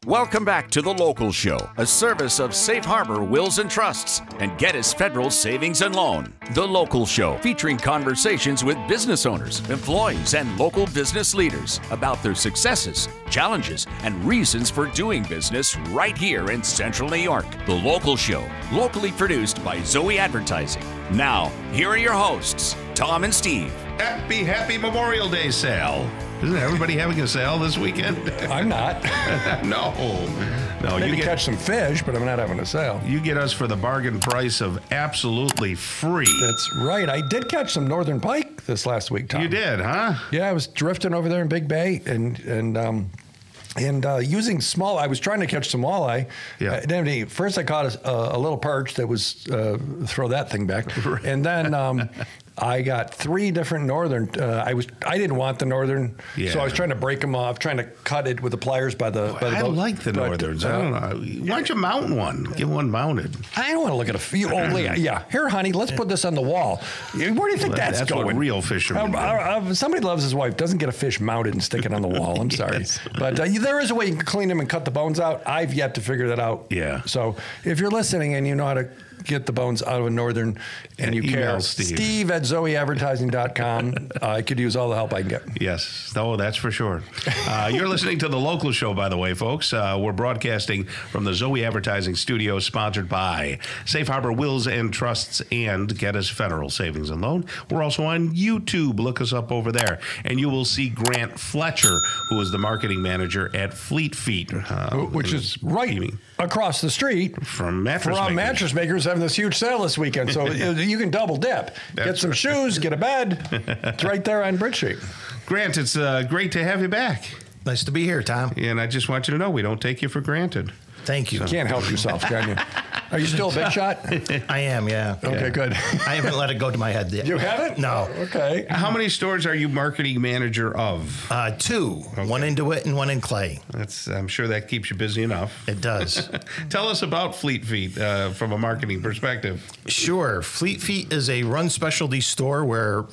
Welcome back to The Local Show, a service of Safe Harbor Wills and Trusts and Gettys Federal Savings and Loan. The Local Show, featuring conversations with business owners, employees, and local business leaders about their successes, challenges, and reasons for doing business right here in Central New York. The Local Show, locally produced by Zoey Advertising. Now, here are your hosts, Tom and Steve. Happy Memorial Day sale. Isn't everybody having a sale this weekend? I'm not. No. Maybe catch some fish, but I'm not having a sale. You get us for the bargain price of absolutely free. That's right. I did catch some northern pike this last week, Tom. You did, huh? Yeah, I was drifting over there in Big Bay and using small. I was trying to catch some walleye. Yeah. First, I caught a little perch that was throw that thing back, and then. I got 3 different northern. I didn't want the northern, so I was trying to break them off, trying to cut it with the pliers by the boat. I like the northerns. I don't know. Why don't you mount one? Get one mounted. I don't want to look at a few. Here, honey, let's put this on the wall. Where do you think that's going? What real fishermen do. Somebody loves his wife, doesn't get a fish mounted and stick it on the wall. I'm sorry. Yes. But there is a way you can clean them and cut the bones out. I've yet to figure that out. Yeah. So if you're listening and you know how to get the bones out of a northern and you care, Steve at ZoeyAdvertising.com. I could use all the help I can get. Yes, that's for sure. You're listening to The Local Show, by the way, folks. We're broadcasting from the Zoey Advertising Studio, sponsored by Safe Harbor Wills and Trusts and Gettys Federal Savings and Loan. We're also on YouTube. Look us up over there. And you will see Grant Fletcher, who is the marketing manager at Fleet Feet. Which is right across the street from Mattress Makers having this huge sale this weekend. So you can double dip. Get some shoes, get a bed. It's right there on Bridge Street. Grant, it's great to have you back. Nice to be here, Tom. And I just want you to know we don't take you for granted. Thank you. You can't help yourself, can you? Are you still a big shot? I am, yeah. Okay, good. I haven't let it go to my head yet. You haven't? No. Okay. How many stores are you marketing manager of? 2. Okay. One in DeWitt and one in Clay. I'm sure that keeps you busy enough. It does. Tell us about Fleet Feet from a marketing perspective. Sure. Fleet Feet is a run specialty store where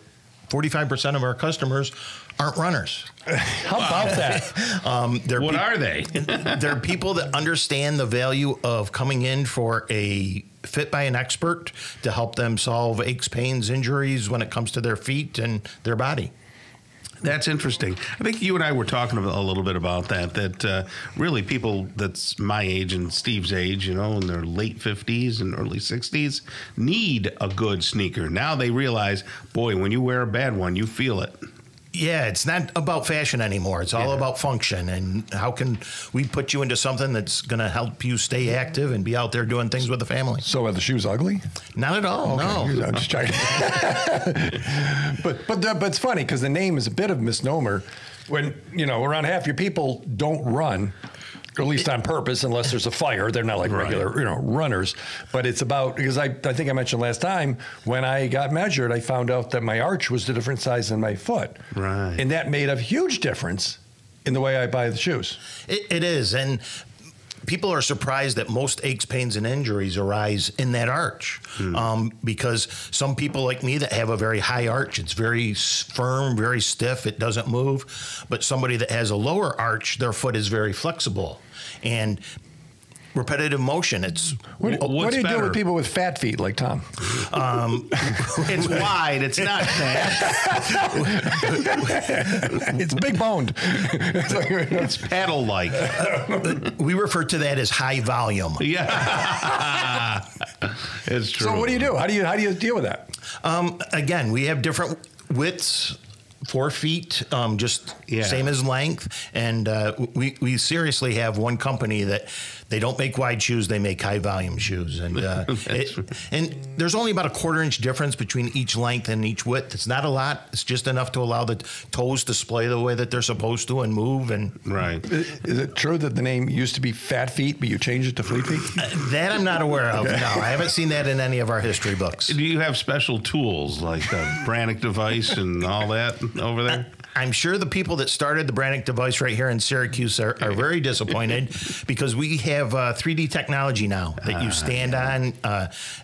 45% of our customers aren't runners. How about that? What are they? They're people that understand the value of coming in for a fit by an expert to help them solve aches, pains, injuries when it comes to their feet and their body. That's interesting. I think you and I were talking a little bit about that really people that's my age and Steve's age, in their late 50s and early 60s, need a good sneaker. Now they realize, boy, when you wear a bad one, you feel it. Yeah, it's not about fashion anymore. It's all about function. And how can we put you into something that's going to help you stay active and be out there doing things with the family? So are the shoes ugly? Not at all, okay. no. I'm just checking. but it's funny because the name is a bit of a misnomer. When, around half your people don't run, or at least on purpose, unless there's a fire. They're not like regular, runners. But it's about, because I think I mentioned last time, when I got measured, I found out that my arch was a different size than my foot. Right. And that made a huge difference in the way I buy the shoes. It is. And people are surprised that most aches, pains, and injuries arise in that arch. Because some people like me that have a very high arch, it's very firm, very stiff, it doesn't move. But somebody that has a lower arch, their foot is very flexible. And repetitive motion, what do you do with people with fat feet like Tom? It's wide, it's not fat. It's big boned. It's paddle-like. We refer to that as high volume. Yeah. It's true. So what do you do? How do you deal with that? Again, we have different widths. 4 feet, same as length. And we seriously have one company that they don't make wide shoes, they make high volume shoes. And and there's only about a 1/4 inch difference between each length and each width. It's not a lot. It's just enough to allow the toes to splay the way that they're supposed to and move. And right. Is it true that the name used to be Fat Feet, but you changed it to Fleet Feet? That I'm not aware of. Okay. No, I haven't seen that in any of our history books. Do you have special tools like the Brannick device and all that over there? I'm sure the people that started the Brannick device right here in Syracuse are very disappointed because we have 3D technology now that you stand on.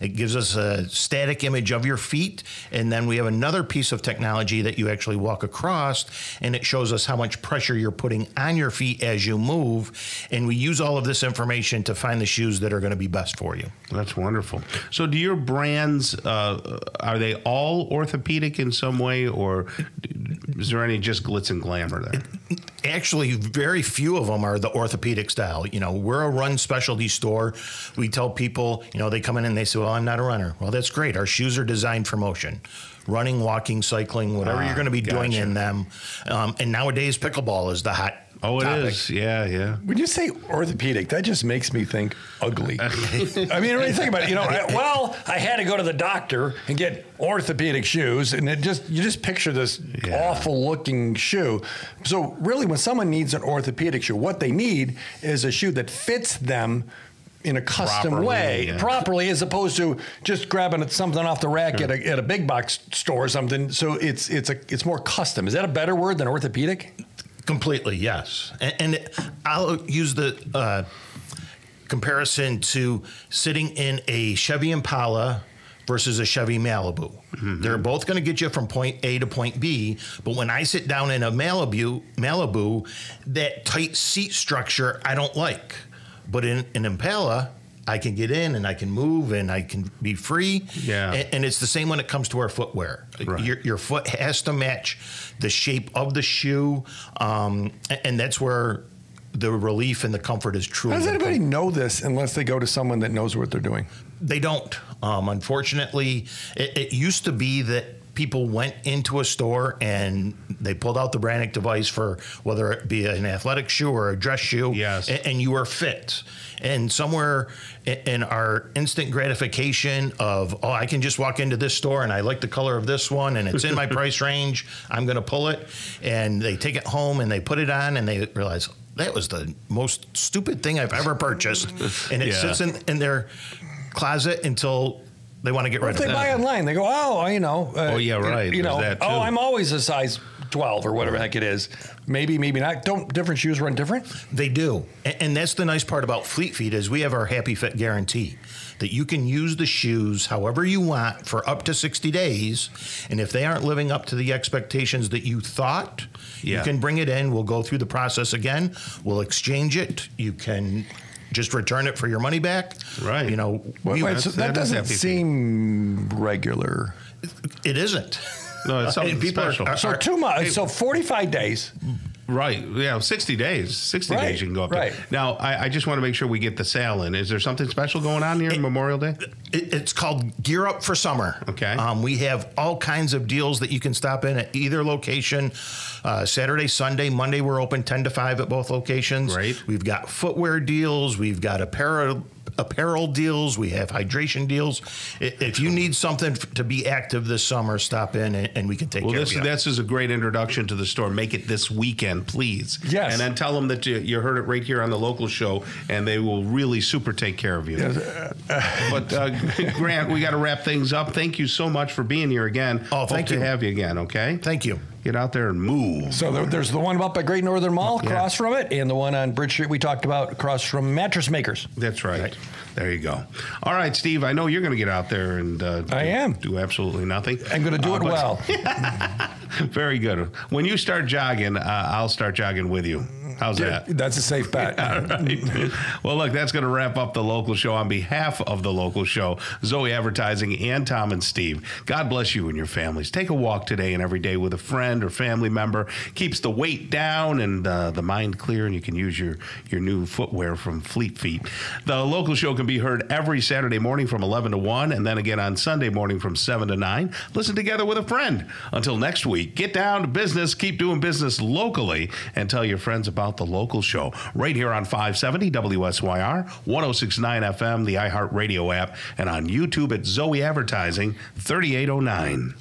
It gives us a static image of your feet, and then we have another piece of technology that you actually walk across, and it shows us how much pressure you're putting on your feet as you move, and we use all of this information to find the shoes that are going to be best for you. That's wonderful. So do your brands, are they all orthopedic in some way, or is there any just glitz and glamour there? Actually, very few of them are the orthopedic style. You know, we're a run specialty store. We tell people, you know, they come in and they say, well, I'm not a runner. Well, that's great. Our shoes are designed for motion. Running, walking, cycling, whatever you're going to be doing in them. And nowadays, pickleball is the hot topic. It is. Yeah. When you say orthopedic, that just makes me think ugly. I mean, when you think about it, you know, I had to go to the doctor and get orthopedic shoes, and you just picture this awful looking shoe. So really, when someone needs an orthopedic shoe, what they need is a shoe that fits them in a custom way, properly, as opposed to just grabbing something off the rack at a big box store or something. So it's more custom. Is that a better word than orthopedic? Completely, yes. And I'll use the comparison to sitting in a Chevy Impala versus a Chevy Malibu. Mm-hmm. They're both going to get you from point A to point B, but when I sit down in a Malibu, that tight seat structure I don't like. But in an Impala, I can get in and I can move and I can be free. Yeah. And it's the same when it comes to our footwear. Right. Your foot has to match the shape of the shoe, and that's where the relief and the comfort is truly. How does anybody know this unless they go to someone that knows what they're doing? They don't. Unfortunately, it used to be that people went into a store and they pulled out the Brannick device for whether it be an athletic shoe or a dress shoe, and you were fit. And somewhere in our instant gratification of, I can just walk into this store and I like the color of this one and it's in my price range, I'm going to pull it. And they take it home and they put it on and they realize, that was the most stupid thing I've ever purchased. And it sits in their closet until they want to get rid of it. If they buy online, they go, right. You know, that too. I'm always a size 12 or whatever the heck it is. Maybe not. Don't different shoes run different? They do. And that's the nice part about Fleet Feet is we have our Happy Fit guarantee that you can use the shoes however you want for up to 60 days. And if they aren't living up to the expectations that you thought, you can bring it in. We'll go through the process again. We'll exchange it. You can just return it for your money back. Right. You know, so that doesn't seem regular. It isn't. No, it's something special. So 2 months. So 45 days. Right. Yeah. 60 days. 60 days you can go up right. to. Now, I just want to make sure we get the sale in. Is there something special going on here Memorial Day? It's called Gear Up for Summer. Okay. We have all kinds of deals that you can stop in at either location. Saturday, Sunday, Monday, we're open 10 to 5 at both locations. Great. We've got footwear deals. We've got apparel deals. We have hydration deals. If you need something to be active this summer, stop in and we can take care of you. This is a great introduction to the store. Make it this weekend, please. Yes. And then tell them that you heard it right here on the local show, and they will really super take care of you. Yes. But Grant, we got to wrap things up. Thank you so much for being here again. Thank you. Hope to have you again, okay? Thank you. Get out there and move. So there's the one up at Great Northern Mall across from it, and the one on Bridge Street we talked about across from Mattress Makers. That's right. There you go. All right, Steve, I know you're going to get out there and do absolutely nothing. I'm going to do it well. Very good. When you start jogging, I'll start jogging with you. How's that? That's a safe bet. All right. Well, look, that's going to wrap up the local show. On behalf of the local show, Zoey Advertising, and Tom and Steve, God bless you and your families. Take a walk today and every day with a friend or family member. Keeps the weight down and the mind clear, and you can use your new footwear from Fleet Feet. The local show can be heard every Saturday morning from 11 to 1, and then again on Sunday morning from 7 to 9. Listen together with a friend. Until next week, get down to business, keep doing business locally, and tell your friends about the local show right here on 570 WSYR, 1069 FM, the iHeartRadio app, and on YouTube at Zoey Advertising 3809.